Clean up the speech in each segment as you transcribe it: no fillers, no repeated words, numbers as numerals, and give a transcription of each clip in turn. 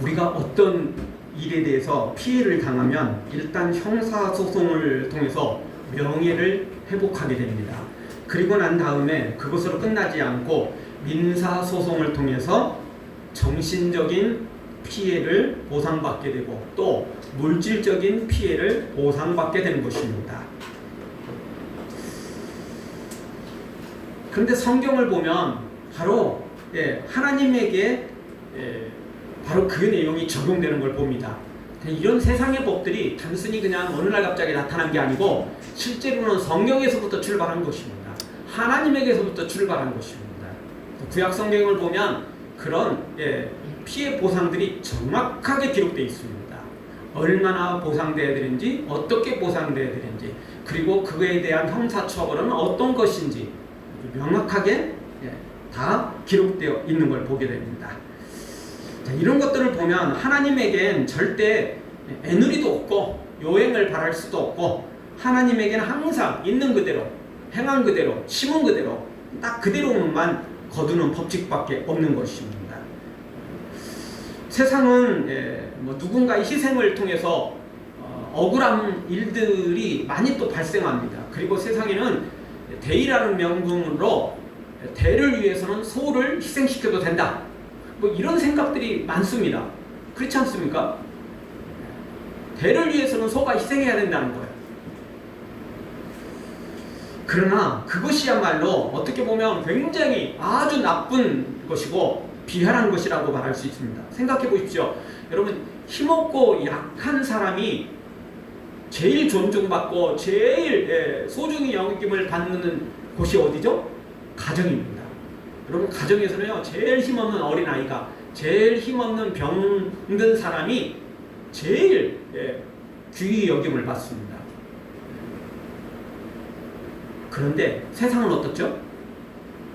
우리가 어떤 일에 대해서 피해를 당하면 일단 형사소송을 통해서 명예를 회복하게 됩니다. 그리고 난 다음에 그것으로 끝나지 않고 민사소송을 통해서 정신적인 피해를 보상받게 되고 또 물질적인 피해를 보상받게 되는 것입니다. 그런데 성경을 보면 바로 하나님에게 바로 그 내용이 적용되는 걸 봅니다. 이런 세상의 법들이 단순히 그냥 어느 날 갑자기 나타난 게 아니고 실제로는 성경에서부터 출발한 것입니다. 하나님에게서부터 출발한 것입니다. 구약 성경을 보면 그런 피해 보상들이 정확하게 기록되어 있습니다. 얼마나 보상되어야 되는지, 어떻게 보상되어야 되는지, 그리고 그에 대한 형사처벌은 어떤 것인지 명확하게 다 기록되어 있는 걸 보게 됩니다. 자, 이런 것들을 보면 하나님에겐 절대 애누리도 없고 요행을 바랄 수도 없고 하나님에게는 항상 있는 그대로, 행한 그대로, 심은 그대로 딱 그대로만 거두는 법칙밖에 없는 것입니다. 세상은 누군가의 희생을 통해서 억울한 일들이 많이 또 발생합니다. 그리고 세상에는 대의라는 명분으로 대를 위해서는 소를 희생시켜도 된다. 뭐 이런 생각들이 많습니다. 그렇지 않습니까? 대를 위해서는 소가 희생해야 된다는 거예요. 그러나 그것이야말로 어떻게 보면 굉장히 아주 나쁜 것이고 비열한 것이라고 말할 수 있습니다. 생각해 보십시오. 여러분, 힘없고 약한 사람이 제일 존중받고 제일 소중히 여김을 받는 곳이 어디죠? 가정입니다. 여러분, 가정에서는요, 제일 힘없는 어린아이가, 제일 힘없는 병든 사람이 제일 귀히 여김을 받습니다. 그런데 세상은 어떻죠?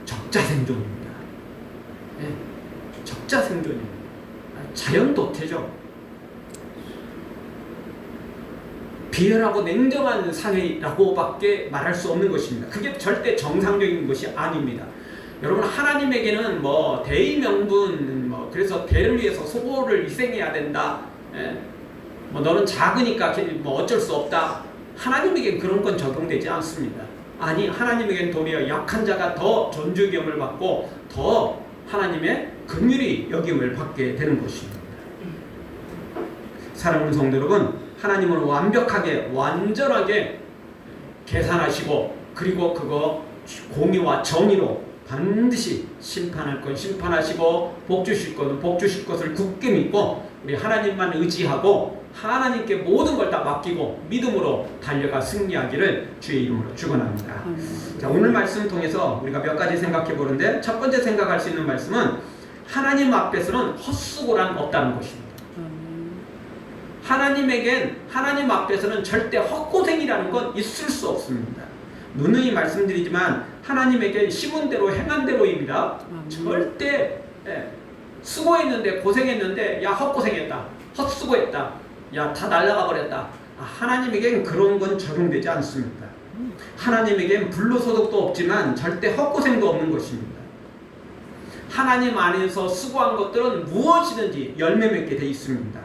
적자생존입니다. 적자생존입니다. 자연도태죠. 비열하고 냉정한 사회라고밖에 말할 수 없는 것입니다. 그게 절대 정상적인 것이 아닙니다. 여러분, 하나님에게는 뭐 대의 명분, 그래서 대를 위해서 소를 희생해야 된다. 뭐 너는 작으니까 뭐 어쩔 수 없다. 하나님에게는 그런 건 적용되지 않습니다. 아니, 하나님에게는 도리어 약한 자가 더 존중임을 받고 더 하나님의 긍휼히 여김을 받게 되는 것입니다. 사랑하는 성도 여러분, 하나님은 완벽하게 완전하게 계산하시고 그리고 그거 공의와 정의로 반드시 심판할 건 심판하시고 복 주실 것은 복 주실 것을 굳게 믿고 우리 하나님만 의지하고 하나님께 모든 걸 다 맡기고 믿음으로 달려가 승리하기를 주의 이름으로 축원합니다. 자, 오늘 말씀 통해서 우리가 몇 가지 생각해 보는데 첫 번째 생각할 수 있는 말씀은 하나님 앞에서는 헛수고란 없다는 것입니다. 하나님 앞에서는 절대 헛고생이라는 건 있을 수 없습니다. 누누이 말씀드리지만 하나님에게 심은 대로 행한 대로입니다. 절대 수고했는데 고생했는데 야 헛고생했다, 헛수고했다, 야 다 날아가 버렸다. 하나님에겐 그런 건 적용되지 않습니다. 하나님에겐 불로소득도 없지만 절대 헛고생도 없는 것입니다. 하나님 안에서 수고한 것들은 무엇이든지 열매 맺게 돼 있습니다.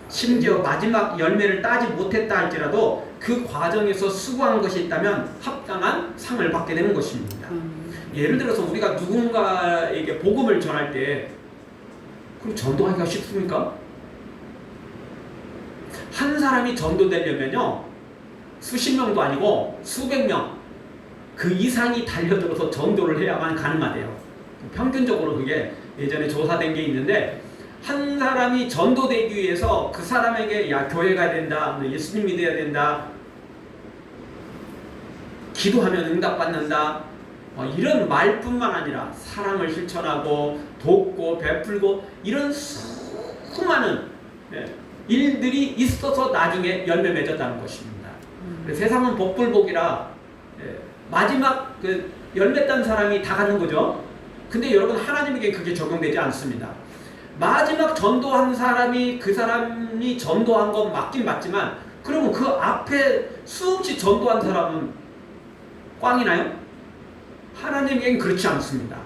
심지어 마지막 열매를 따지 못했다 할지라도 그 과정에서 수고한 것이 있다면 합당한 상을 받게 되는 것입니다. 예를 들어서 우리가 누군가에게 복음을 전할 때 그럼 전도하기가 쉽습니까? 한 사람이 전도되려면요, 수십 명도 아니고 수백 명 그 이상이 달려들어서 전도를 해야만 가능하대요. 평균적으로 그게 예전에 조사된 게 있는데 한 사람이 전도되기 위해서 그 사람에게 야 교회 가야 된다, 예수님 믿어야 된다, 기도하면 응답받는다, 이런 말뿐만 아니라 사랑을 실천하고 돕고 베풀고 이런 수많은 일들이 있어서 나중에 열매 맺었다는 것입니다. 세상은 복불복이라 마지막 그 열매 딴 사람이 다 가는 거죠. 근데 여러분, 하나님에게 그게 적용되지 않습니다. 마지막 전도한 사람이 그 사람이 전도한 건 맞긴 맞지만 그러면 그 앞에 수없이 전도한 사람은 꽝이나요? 하나님에겐 그렇지 않습니다.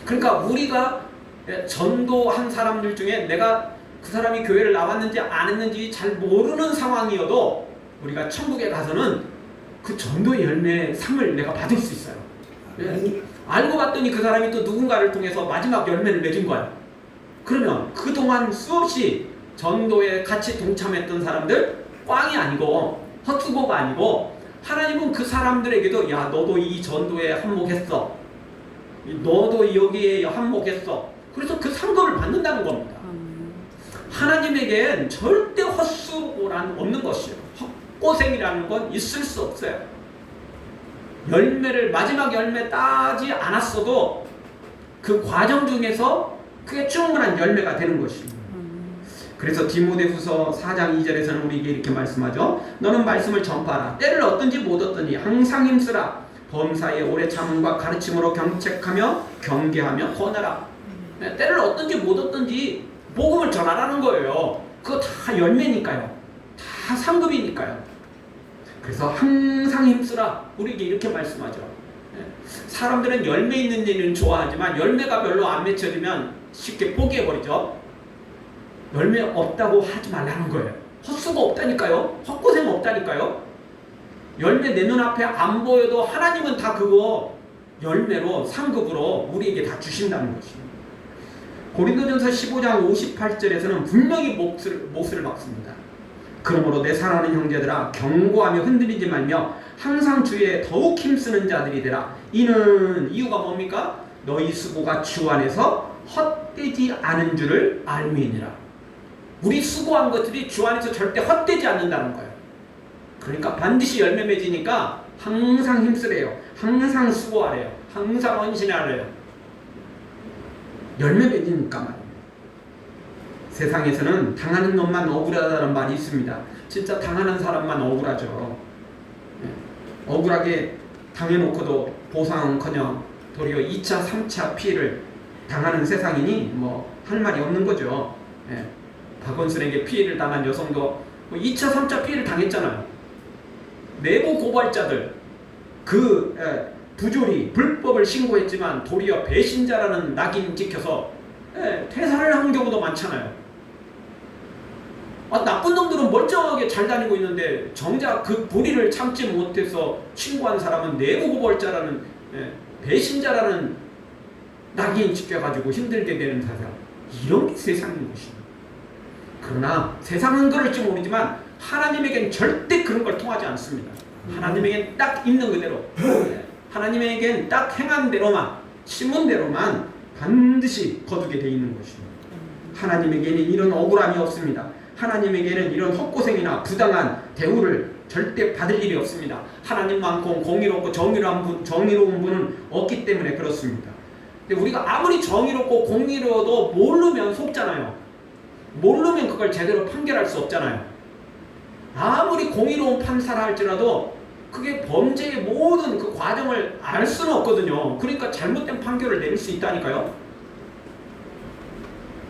그러니까 우리가 전도한 사람들 중에 내가 그 사람이 교회를 나왔는지 안 했는지 잘 모르는 상황이어도 우리가 천국에 가서는 그 전도의 열매 상을 내가 받을 수 있어요. 알고 봤더니 그 사람이 또 누군가를 통해서 마지막 열매를 맺은 거야. 그러면 그동안 수없이 전도에 같이 동참했던 사람들 꽝이 아니고 헛수고가 아니고 하나님은 그 사람들에게도 야 너도 이 전도에 한몫했어. 너도 여기에 한몫했어. 그래서 그 상급을 받는다는 겁니다. 하나님에겐 절대 헛수고란 없는 것이에요. 헛고생이라는 건 있을 수 없어요. 열매를 마지막 열매 따지 않았어도 그 과정 중에서 그게 충분한 열매가 되는 것입니다. 그래서 디모데후서 4장 2절에서는 우리에게 이렇게 말씀하죠. 너는 말씀을 전파하라. 때를 얻든지 못 얻든지 항상 힘쓰라. 범사에 오래 참음과 가르침으로 경책하며 경계하며 권하라. 때를 얻든지 못 얻든지 복음을 전하라는 거예요. 그거 다 열매니까요. 다 상급이니까요. 그래서 항상 힘쓰라. 우리에게 이렇게 말씀하죠. 사람들은 열매 있는 일은 좋아하지만 열매가 별로 안 맺혀지면 쉽게 포기해버리죠. 열매 없다고 하지 말라는 거예요. 헛수고 없다니까요. 헛고생 없다니까요. 열매 내 눈앞에 안 보여도 하나님은 다 그거 열매로 상급으로 우리에게 다 주신다는 것입니다. 고린도전서 15장 58절에서는 분명히 못을 박습니다. 그러므로 내 사랑하는 형제들아 경고하며 흔들리지 말며 항상 주에 더욱 힘쓰는 자들이 되라. 이는 이유가 뭡니까? 너희 수고가 주 안에서 헛되지 않은 줄을 알미니라. 우리 수고한 것들이 주 안에서 절대 헛되지 않는다는 거예요. 그러니까 반드시 열매 맺으니까 항상 힘쓰래요. 항상 수고하래요. 항상 헌신하래요. 열매 맺으니까 말입니다. 세상에서는 당하는 놈만 억울하다는 말이 있습니다. 진짜 당하는 사람만 억울하죠. 억울하게 당해놓고도 보상은커녕 도리어 2차, 3차 피해를 당하는 세상이니 뭐 할 말이 없는 거죠. 박원순에게 피해를 당한 여성도 2차, 3차 피해를 당했잖아요. 내부 고발자들 그 부조리, 불법을 신고했지만 도리어 배신자라는 낙인 찍혀서 퇴사를 한 경우도 많잖아요. 나쁜 놈들은 멀쩡하게 잘 다니고 있는데 정작 그 불의를 참지 못해서 신고한 사람은 내부 고발자라는 배신자라는 낙인 찍혀가지고 힘들게 되는 사람. 이런 게 세상인 것입니다. 그러나 세상은 그럴지 모르지만 하나님에겐 절대 그런 걸 통하지 않습니다. 하나님에겐 딱 있는 그대로 하나님에겐 딱 행한 대로만 심은 대로만 반드시 거두게 돼 있는 것입니다. 하나님에게는 이런 억울함이 없습니다. 하나님에게는 이런 헛고생이나 부당한 대우를 절대 받을 일이 없습니다. 하나님만큼 공의롭고 정의로운 분은 없기 때문에 그렇습니다. 근데 우리가 아무리 정의롭고 공의로워도 모르면 속잖아요. 모르면 그걸 제대로 판결할 수 없잖아요. 아무리 공의로운 판사라 할지라도 그게 범죄의 모든 그 과정을 알 수는 없거든요. 그러니까 잘못된 판결을 내릴 수 있다니까요.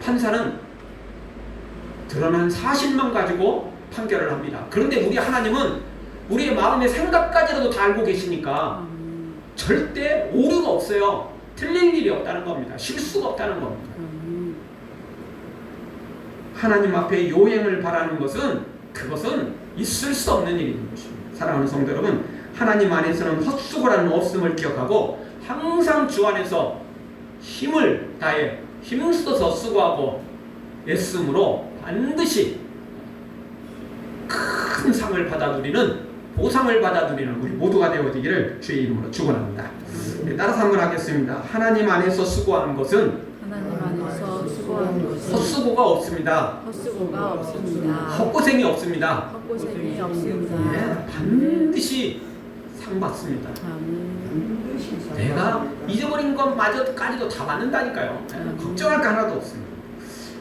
판사는 드러난 사실만 가지고 판결을 합니다. 그런데 우리 하나님은 우리의 마음의 생각까지라도 다 알고 계시니까 절대 오류가 없어요. 틀릴 일이 없다는 겁니다. 실수가 없다는 겁니다. 하나님 앞에 요행을 바라는 그것은 있을 수 없는 일인 것입니다. 사랑하는 성도 여러분, 하나님 안에서는 헛수고라는 없음을 기억하고 항상 주 안에서 힘을 다해 힘써서 수고하고 애씀으로 반드시 큰 상을 받아들이는 보상을 받아들이는 우리 모두가 되어지기를 주의 이름으로 축원합니다. 따라서 한번 하겠습니다. 하나님 안에서 수고하는 것은 헛수고가 없습니다. 헛고생이 없습니다. 반드시 상 받습니다. 내가 잊어버린 것마저까지도 다 받는다니까요. 걱정할 거 하나도 없습니다.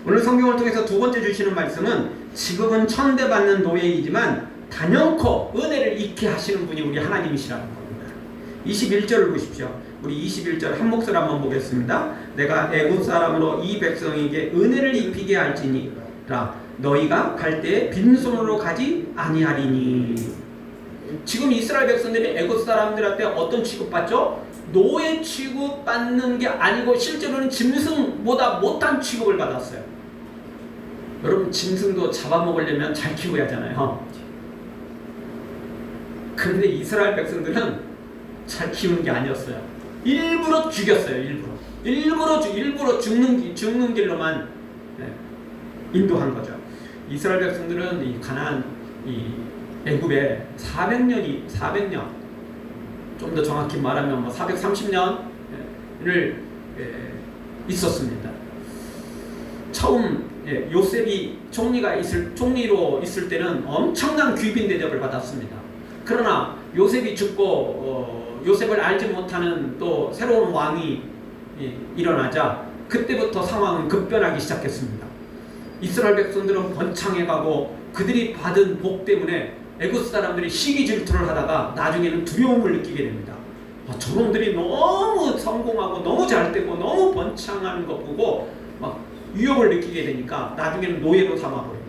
오늘 성경을 통해서 두 번째 주시는 말씀은 지금은 천대받는 노예이지만 단연코 은혜를 잊게 하시는 분이 우리 하나님이시라는 겁니다. 21절을 보십시오. 우리 21절 한 목소리 한번 보겠습니다. 내가 애굽 사람으로 이 백성에게 은혜를 입히게 할지니라 너희가 갈 때에 빈손으로 가지 아니하리니. 지금 이스라엘 백성들이 애굽 사람들한테 어떤 취급받죠? 노예 취급받는 게 아니고 실제로는 짐승보다 못한 취급을 받았어요. 여러분, 짐승도 잡아먹으려면 잘 키워야 하잖아요. 그런데 이스라엘 백성들은 잘 키우는 게 아니었어요. 일부러 죽였어요. 일부러 죽는 길로만 인도한 거죠. 이스라엘 백성들은 이 가나안, 이 애굽에 400년 좀 더 정확히 말하면 뭐 430년을 있었습니다. 처음 요셉이 총리로 있을 때는 엄청난 귀빈 대접을 받았습니다. 그러나 요셉이 죽고 요셉을 알지 못하는 또 새로운 왕이 일어나자 그때부터 상황은 급변하기 시작했습니다. 이스라엘 백성들은 번창해가고 그들이 받은 복 때문에 애굽 사람들이 시기 질투를 하다가 나중에는 두려움을 느끼게 됩니다. 저놈들이 너무 성공하고 너무 잘되고 너무 번창하는 거 보고 막 위협을 느끼게 되니까 나중에는 노예로 삼아버립니다.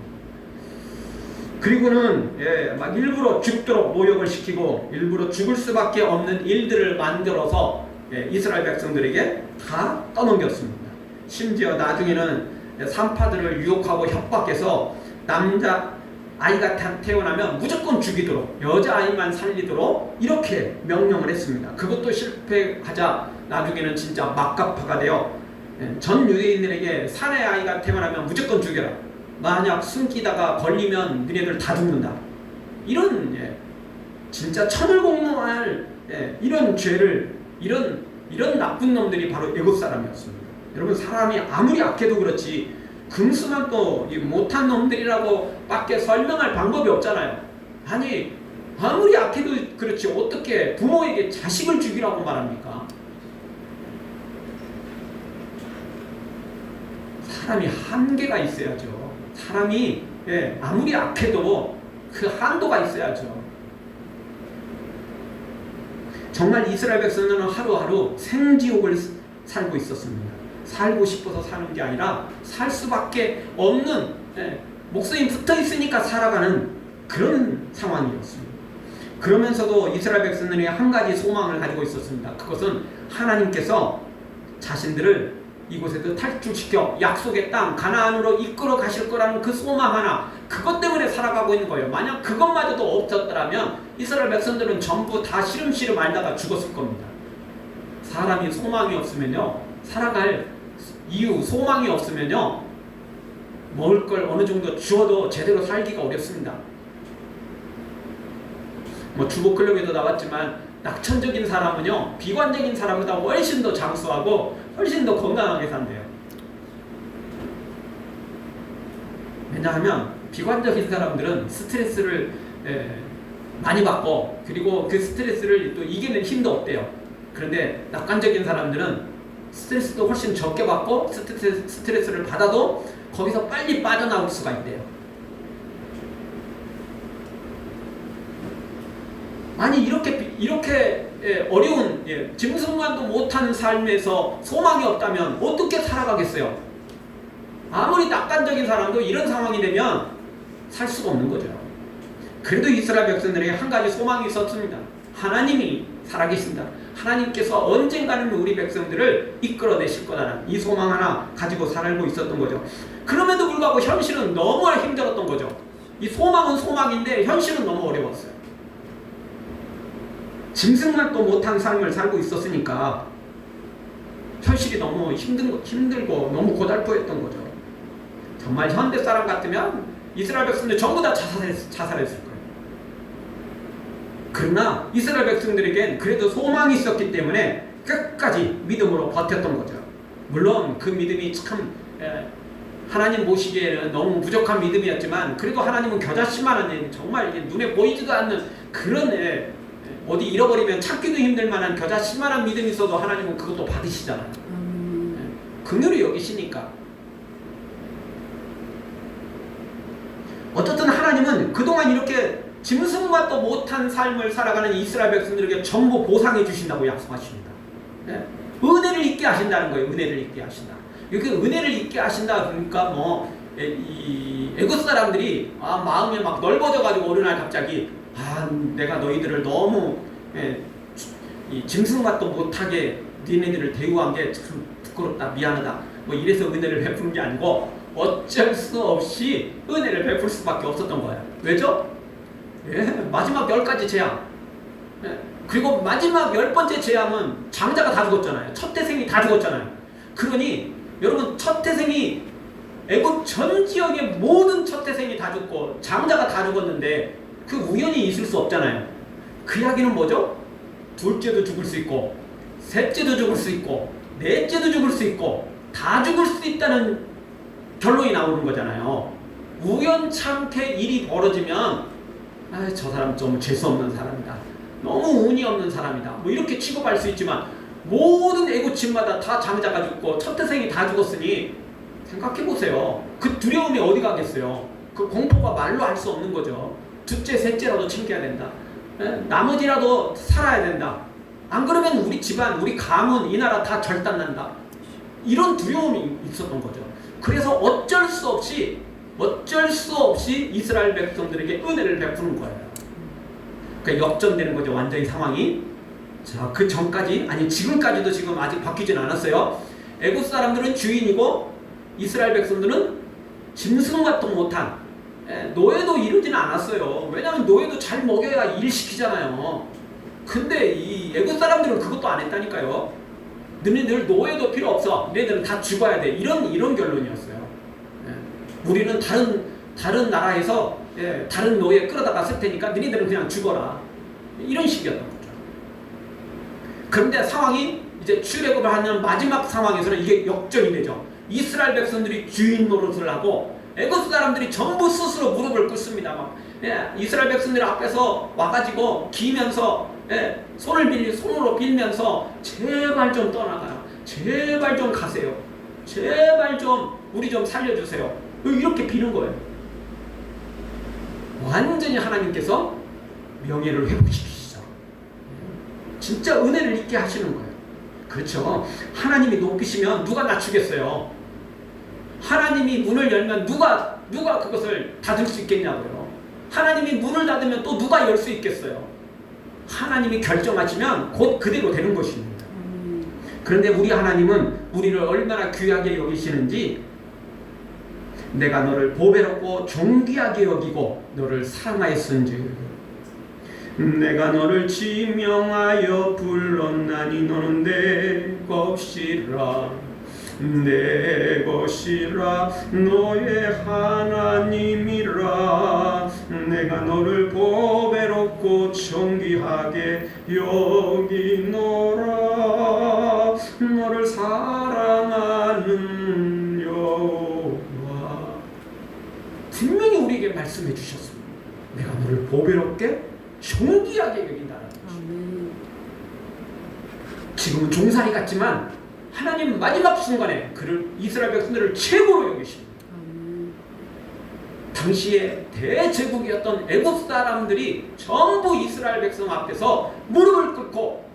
그리고는 막 일부러 죽도록 모욕을 시키고 일부러 죽을 수밖에 없는 일들을 만들어서 이스라엘 백성들에게 다 떠넘겼습니다. 심지어 나중에는 산파들을 유혹하고 협박해서 남자 아이가 태어나면 무조건 죽이도록, 여자아이만 살리도록 이렇게 명령을 했습니다. 그것도 실패하자 나중에는 진짜 막가파가 되어 전 유대인들에게 사내 아이가 태어나면 무조건 죽여라. 만약 숨기다가 걸리면 너네들 다 죽는다. 이런 진짜 천을 공노할 이런 죄를 이런 나쁜 놈들이 바로 애굽 사람이었습니다. 여러분, 사람이 아무리 악해도 그렇지 금수만 또 못한 놈들이라고 밖에 설명할 방법이 없잖아요. 아니, 아무리 악해도 그렇지 어떻게 부모에게 자식을 죽이라고 말합니까? 사람이 한계가 있어야죠. 사람이 아무리 악해도 그 한도가 있어야죠. 정말 이스라엘 백성들은 하루하루 생지옥을 살고 있었습니다. 살고 싶어서 사는 게 아니라 살 수밖에 없는, 목숨이 붙어 있으니까 살아가는 그런 상황이었습니다. 그러면서도 이스라엘 백성들이 한 가지 소망을 가지고 있었습니다. 그것은 하나님께서 자신들을 이곳에서 탈출시켜 약속의 땅 가나안으로 이끌어 가실 거라는 그 소망 하나, 그것 때문에 살아가고 있는 거예요. 만약 그것마저도 없었더라면 이스라엘 백성들은 전부 다 시름시름 앓다가 죽었을 겁니다. 사람이 소망이 없으면요, 살아갈 이유, 소망이 없으면요, 먹을 걸 어느 정도 주어도 제대로 살기가 어렵습니다. 뭐 주보클럽에도 나왔지만 낙천적인 사람은요, 비관적인 사람보다 훨씬 더 장수하고 훨씬 더 건강하게 산대요. 왜냐하면 비관적인 사람들은 스트레스를 많이 받고 그리고 그 스트레스를 또 이기는 힘도 없대요. 그런데 낙관적인 사람들은 스트레스도 훨씬 적게 받고 스트레스를 받아도 거기서 빨리 빠져나올 수가 있대요. 아니, 이렇게 어려운 짐승만도 못하는 삶에서 소망이 없다면 어떻게 살아가겠어요? 아무리 낙관적인 사람도 이런 상황이 되면 살 수가 없는 거죠. 그래도 이스라엘 백성들에게 한 가지 소망이 있었습니다. 하나님이 살아계신다. 하나님께서 언젠가는 우리 백성들을 이끌어내실 거다라는 이 소망 하나 가지고 살고 있었던 거죠. 그럼에도 불구하고 현실은 너무 힘들었던 거죠. 이 소망은 소망인데 현실은 너무 어려웠어요. 짐승만 또 못한 삶을 살고 있었으니까 현실이 너무 힘들고 너무 고달프했던 거죠. 정말 현대 사람 같으면 이스라엘 백성들 전부 다 자살했을 거예요. 그러나 이스라엘 백성들에겐 그래도 소망이 있었기 때문에 끝까지 믿음으로 버텼던 거죠. 물론 그 믿음이 참 하나님 모시기에는 너무 부족한 믿음이었지만 그래도 하나님은 겨자씨만한, 정말 눈에 보이지도 않는 그런 어디 잃어버리면 찾기도 힘들 만한 겨자씨만한 믿음이 있어도 하나님은 그것도 받으시잖아요. 긍휼히 여기시니까. 어쨌든 하나님은 그동안 이렇게 짐승만도 못한 삶을 살아가는 이스라엘 백성들에게 전부 보상해 주신다고 약속하십니다. 은혜를 잊게 하신다는 거예요. 은혜를 잊게 하신다. 이렇게 은혜를 잊게 하신다 그러니까 이 애굽 사람들이 마음이 막 넓어져 가지고 어느 날 갑자기 내가 너희들을 너무 이 짐승맛도 못하게 니네들을 대우한 게 참 부끄럽다, 미안하다, 뭐 이래서 은혜를 베푸는 게 아니고 어쩔 수 없이 은혜를 베풀 수밖에 없었던 거예요. 왜죠? 예, 마지막 10가지 재앙. 예, 그리고 마지막 10번째 재앙은 장자가 다 죽었잖아요. 첫 태생이 다 죽었잖아요. 그러니 여러분, 첫 태생이 애굽 전 지역의 모든 첫 태생이 다 죽고 장자가 다 죽었는데 그 우연이 있을 수 없잖아요. 그 이야기는 뭐죠? 둘째도 죽을 수 있고 셋째도 죽을 수 있고 넷째도 죽을 수 있고 다 죽을 수 있다는 결론이 나오는 거잖아요. 우연찮게 일이 벌어지면 저 사람 좀 재수없는 사람이다, 너무 운이 없는 사람이다, 뭐 이렇게 취급할 수 있지만 모든 애국 집마다 다 장자가 죽고 첫 태생이 다 죽었으니 생각해보세요. 그 두려움이 어디 가겠어요. 그 공포가 말로 할 수 없는 거죠. 둘째 셋째라도 챙겨야 된다, 나머지라도 살아야 된다, 안 그러면 우리 집안, 우리 가문, 이 나라 다 절단난다, 이런 두려움이 있었던 거죠. 그래서 어쩔 수 없이 이스라엘 백성들에게 은혜를 베푸는 거예요. 그러니까 역전되는 거죠, 완전히 상황이. 자, 그 전까지, 아니 지금까지도 지금 아직 바뀌진 않았어요. 애굽 사람들은 주인이고 이스라엘 백성들은 짐승맛도 못한 노예도 이루지는 않았어요. 왜냐하면 노예도 잘 먹여야 일 시키잖아요. 근데 이 애굽 사람들은 그것도 안 했다니까요. 너네들 노예도 필요 없어, 너네들은 다 죽어야 돼, 이런 결론이었어요. 우리는 다른 나라에서 다른 노예 끌어다가 쓸 테니까 너희들은 그냥 죽어라, 이런 식이었던 거죠. 그런데 상황이 이제 출애굽을 하는 마지막 상황에서는 이게 역전이 되죠. 이스라엘 백성들이 주인 노릇을 하고 애굽 사람들이 전부 스스로 무릎을 꿇습니다. 이스라엘 백성들 앞에서 와가지고 기면서 손으로 빌면서 제발 좀 떠나가라, 제발 좀 가세요, 제발 좀 우리 좀 살려주세요, 이렇게 비는 거예요. 완전히 하나님께서 명예를 회복시키시죠. 진짜 은혜를 있게 하시는 거예요. 그렇죠. 하나님이 높이시면 누가 낮추겠어요. 하나님이 문을 열면 누가 그것을 닫을 수 있겠냐고요. 하나님이 문을 닫으면 또 누가 열 수 있겠어요. 하나님이 결정하시면 곧 그대로 되는 것입니다. 그런데 우리 하나님은 우리를 얼마나 귀하게 여기시는지, 내가 너를 보배롭고 존귀하게 여기고 너를 사랑하였은즉 내가 너를 지명하여 불렀나니 너는 내 것이라, 내 것이라, 너의 하나님이라. 내가 너를 보배롭고 존귀하게 여기노라, 너를 사랑하는 여호와. 분명히 우리에게 말씀해 주셨습니다. 내가 너를 보배롭게 존귀하게 여긴다는 것입니다. 지금은 종살이 같지만 하나님 마지막 순간에 그를, 이스라엘 백성들을 최고로 여기십니다. 당시에 대제국이었던 애굽 사람들이 전부 이스라엘 백성 앞에서 무릎을 꿇고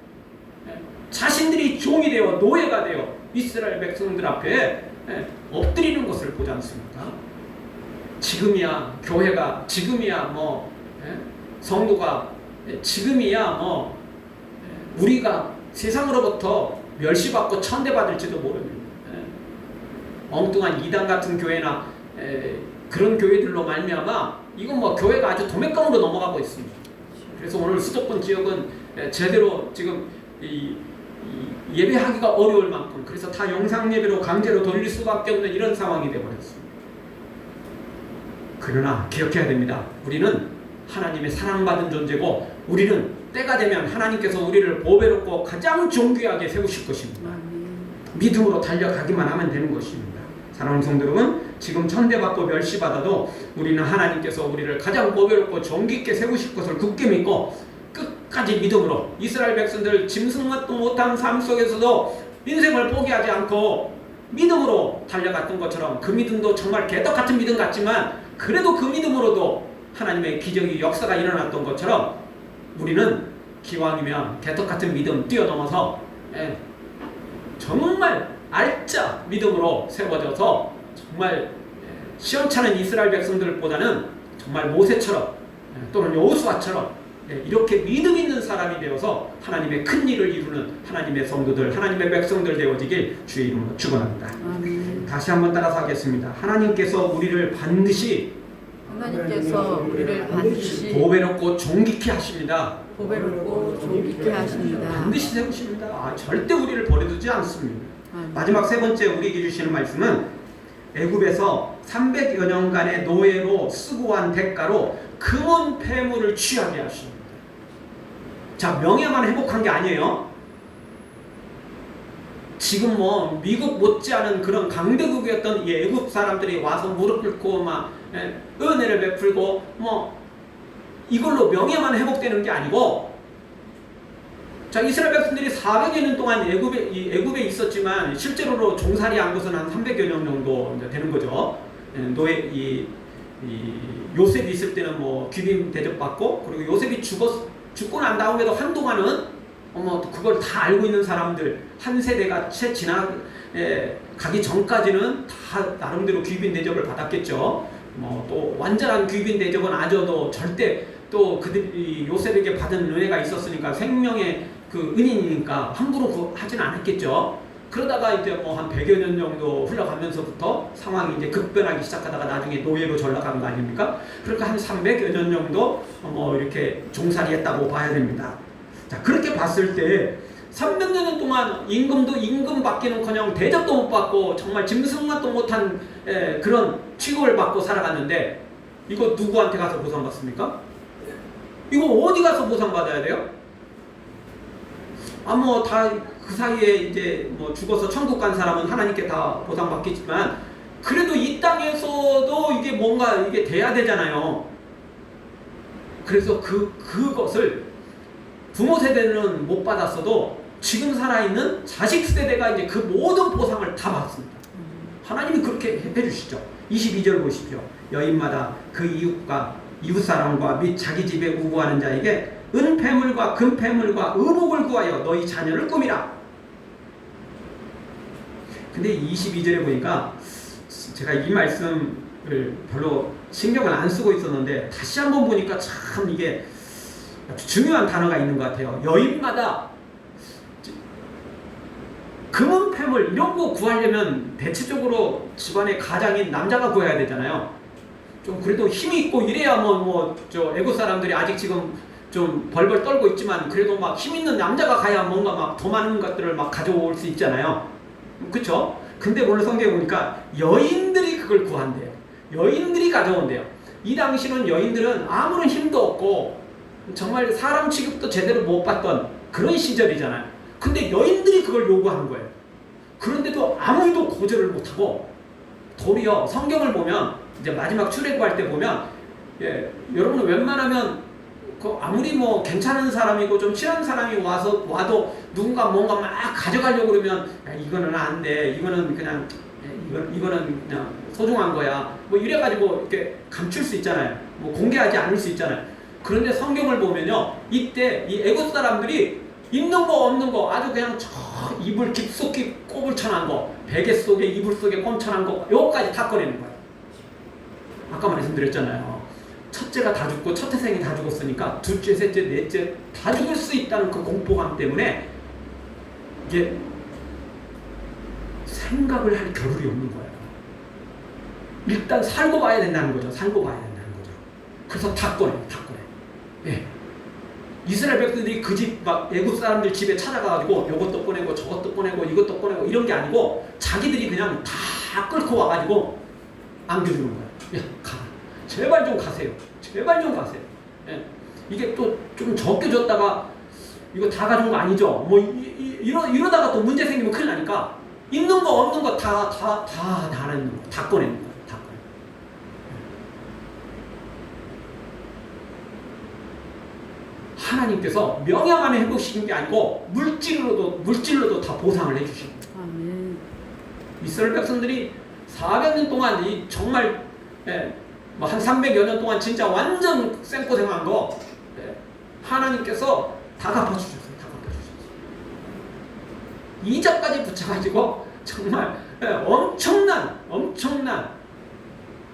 자신들이 종이 되어 노예가 되어 이스라엘 백성들 앞에 엎드리는 것을 보지 않습니까? 지금이야 교회가, 지금이야 성도가, 지금이야 우리가 세상으로부터 멸시받고 천대받을지도 모릅니다. 엉뚱한 이단 같은 교회나 그런 교회들로 말미암아 이건 교회가 아주 도매감으로 넘어가고 있습니다. 그래서 오늘 수도권 지역은 제대로 지금 예배하기가 어려울 만큼, 그래서 다 영상 예배로 강제로 돌릴 수밖에 없는 이런 상황이 되어버렸습니다. 그러나 기억해야 됩니다. 우리는 하나님의 사랑받은 존재고, 우리는 때가 되면 하나님께서 우리를 보배롭고 가장 존귀하게 세우실 것입니다. 믿음으로 달려가기만 하면 되는 것입니다. 사랑하는 성도 여러분, 지금 천대받고 멸시받아도 우리는 하나님께서 우리를 가장 보배롭고 존귀 있게 세우실 것을 굳게 믿고 끝까지 믿음으로, 이스라엘 백성들 짐승맛도 못한 삶 속에서도 인생을 포기하지 않고 믿음으로 달려갔던 것처럼, 그 믿음도 정말 개떡같은 믿음 같지만 그래도 그 믿음으로도 하나님의 기적이, 역사가 일어났던 것처럼 우리는 기왕이면 개떡같은 믿음 뛰어넘어서 정말 알짜 믿음으로 세워져서 정말 시험찮은 이스라엘 백성들보다는 정말 모세처럼 또는 여호수아처럼 이렇게 믿음 있는 사람이 되어서 하나님의 큰 일을 이루는 하나님의 성도들, 하나님의 백성들 되어지길 주의 이름으로 축원합니다. 다시 한번 따라서 하겠습니다. 하나님께서 우리를 반드시 보배롭고 존귀케 하십니다. 반드시 세우십니다. 절대 우리를 버려두지 않습니다. 마지막 세 번째 우리에게 주시는 말씀은 애굽에서 300여 년간의 노예로 수고한 대가로 금은 폐물을 취하게 하십니다. 자, 명예만 회복한 게 아니에요. 지금 뭐 미국 못지않은 그런 강대국이었던 이 애굽 사람들이 와서 무릎 꿇고 막 은혜를 베풀고 뭐 이걸로 명예만 회복되는 게 아니고, 자, 이스라엘 백성들이 400여 년 동안 애굽에 있었지만 실제로로 종살이 한 것은 한 300여 년 정도 되는 거죠. 노예 요셉이 있을 때는 뭐 귀빈 대접받고, 그리고 요셉이 죽고 난 다음에도 한동안은 그걸 다 알고 있는 사람들, 한 세대가 채 가기 전까지는 다 나름대로 귀빈 대접을 받았겠죠. 또 완전한 귀빈 대접은 아저도 절대 또 그들이 요셉에게 받은 은혜가 있었으니까 생명의 그 은인이니까 함부로 하진 않았겠죠. 그러다가 이제 뭐 한 100여 년 정도 흘러가면서부터 상황이 이제 급변하기 시작하다가 나중에 노예로 전락한 거 아닙니까? 그러니까 한 300여 년 정도 이렇게 종살이했다고 봐야 됩니다. 자, 그렇게 봤을 때 300여 년 동안 임금 받기는커녕 대접도 못 받고 정말 짐승만도 못한 그런 취급을 받고 살아갔는데, 이거 누구한테 가서 보상받습니까? 이거 어디 가서 보상받아야 돼요? 다 그 사이에 이제 뭐 죽어서 천국 간 사람은 하나님께 다 보상받겠지만, 그래도 이 땅에서도 이게 뭔가 이게 돼야 되잖아요. 그래서 그것을 부모 세대는 못 받았어도 지금 살아있는 자식 세대가 이제 그 모든 보상을 다 받습니다. 하나님이 그렇게 해주시죠. 22절 보십시오. 여인마다 그 이웃사람과 및 자기 집에 우고하는 자에게 은폐물과 금폐물과 의복을 구하여 너희 자녀를 꾸미라. 근데 22절에 보니까 제가 이 말씀을 별로 신경을 안 쓰고 있었는데 다시 한번 보니까 참 이게 중요한 단어가 있는 것 같아요. 여인마다 금은 폐물 이런 거 구하려면 대체적으로 집안의 가장인 남자가 구해야 되잖아요. 좀 그래도 힘이 있고 이래야 저 애국 사람들이 아직 지금 좀 벌벌 떨고 있지만 그래도 막 힘 있는 남자가 가야 뭔가 막 더 많은 것들을 막 가져올 수 있잖아요. 그쵸? 근데 오늘 성경에 보니까 여인들이 그걸 구한대요. 여인들이 가져온대요. 이 당시는 여인들은 아무런 힘도 없고 정말 사람 취급도 제대로 못 받던 그런 시절이잖아요. 근데 여인들이 그걸 요구하는 거예요. 그런데도 아무도 거절을 못하고, 도리어 성경을 보면 이제 마지막 출애굽할 때 보면 여러분은 웬만하면 아무리 뭐 괜찮은 사람이고 좀 친한 사람이 와도 누군가 뭔가 막 가져가려고 그러면 이거는 안 돼, 이거는 그냥 소중한 거야 뭐 이래가지고 이렇게 감출 수 있잖아요. 뭐 공개하지 않을 수 있잖아요. 그런데 성경을 보면요, 이때 이 애국 사람들이 있는 거 없는 거 아주 그냥 저 이불 깊숙이 꼽을 쳐난 거, 베개 속에 이불 속에 꼼쳐난 거 요거까지 다 꺼내는 거예요. 아까 말씀드렸잖아요. 첫째가 다 죽고 첫 태생이 다 죽었으니까 둘째, 셋째, 넷째 다 죽을 수 있다는 그 공포감 때문에 이게 생각을 할 겨를이 없는 거예요. 일단 살고 봐야 된다는 거죠. 살고 봐야 된다는 거죠. 그래서 다 꺼내. 예. 이스라엘 백성들이 그 집 막 애국 사람들 집에 찾아가가지고 요것도 꺼내고 저것도 꺼내고 이것도 꺼내고 이런 게 아니고 자기들이 그냥 다 끌고 와가지고 안겨주는 거예요. 야, 가. 제발 좀 가세요. 제발 좀 가세요. 예. 이게 또 좀 적게 줬다가 이거 다 가진 거 아니죠? 뭐 이러다가 또 문제 생기면 큰일 나니까 있는 거 없는 거 다 하는 거, 다 꺼내는 거예요. 다 꺼내. 하나님께서 명예만 회복시킨 게 아니고 물질로도 다 보상을 해주신 거예요. 이스라엘 백성들이 400년 동안 정말 한 300여 년 동안 진짜 완전 생고생한 거 하나님께서 다 갚아주셨어요. 다 갚아주셨어요. 이자까지 붙여가지고 정말 엄청난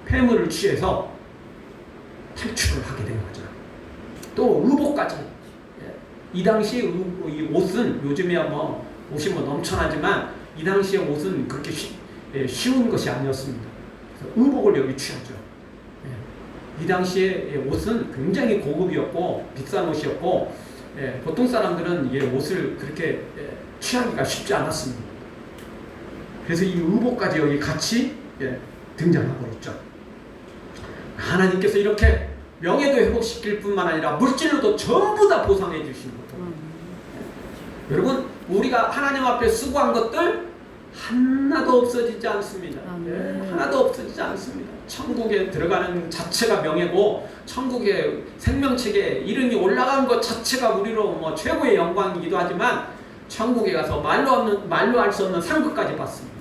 폐물을 취해서 탈출을 하게 된 거죠. 또 의복까지. 이 당시 이 옷은 요즘에야 뭐 옷이 뭐 넘쳐나지만 이 당시의 옷은 그렇게 쉬운 것이 아니었습니다. 그래서 의복을 여기 취하죠. 이 당시의 옷은 굉장히 고급이었고 비싼 옷이었고 보통 사람들은 이 옷을 그렇게 취하기가 쉽지 않았습니다. 그래서 이 의복까지 여기 같이 등장하고 있죠. 하나님께서 이렇게 명예도 회복시킬 뿐만 아니라 물질로도 전부 다 보상해 주시는 거예요. 여러분, 우리가 하나님 앞에 수고한 것들 하나도 없어지지 않습니다. 하나도 없어지지 않습니다. 천국에 들어가는 자체가 명예고 천국의 생명책에 이름이 올라간 것 자체가 우리로 뭐 최고의 영광이기도 하지만 천국에 가서 말로 할 수 없는 상급까지 받습니다.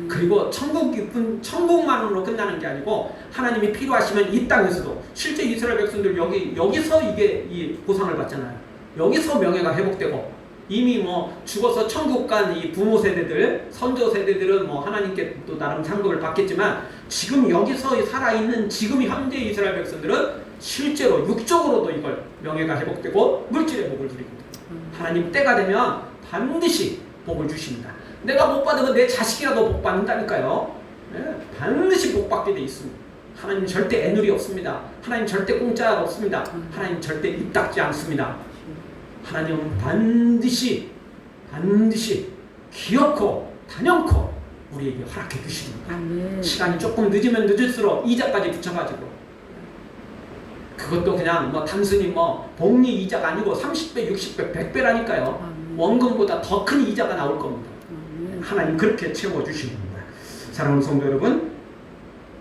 그리고 천국만으로 끝나는 게 아니고 하나님이 필요하시면 이 땅에서도 실제 이스라엘 백성들 여기서 이 보상을 받잖아요. 여기서 명예가 회복되고 이미 뭐 죽어서 천국 간 이 부모 세대들, 선조 세대들은 뭐 하나님께 또 나름 상급을 받겠지만 지금 여기서 살아있는 지금 현재 이스라엘 백성들은 실제로 육적으로도 이걸 명예가 회복되고 물질의 복을 누리거든요. 하나님 때가 되면 반드시 복을 주십니다. 내가 못 받으면 내 자식이라도 복 받는다니까요. 반드시 복 받게 돼 있습니다. 하나님 절대 애누리 없습니다. 하나님 절대 공짜가 없습니다. 하나님 절대 입 닫지 않습니다. 하나님은 반드시 기어코 단연코 우리에게 허락해 주십니다. 시간이 조금 늦으면 늦을수록 이자까지 붙여가지고 그것도 그냥 뭐 단순히 뭐 복리 이자가 아니고 30배, 60배, 100배라니까요. 원금보다 더 큰 이자가 나올 겁니다. 하나님 그렇게 채워주시는 거예요. 사랑하는 성도 여러분,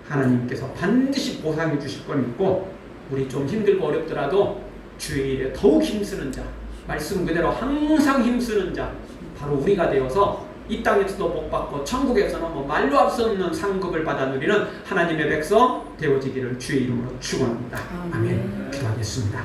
하나님께서 반드시 보상해 주실 걸 믿고 우리 좀 힘들고 어렵더라도 주의 일에 더욱 힘쓰는 자, 말씀 그대로 항상 힘쓰는 자, 바로 우리가 되어서 이 땅에서도 복받고 천국에서는 뭐 말로 할 수 없는 상급을 받아 누리는 하나님의 백성 되어지기를 주의 이름으로 축원합니다. 아멘. 기도하겠습니다.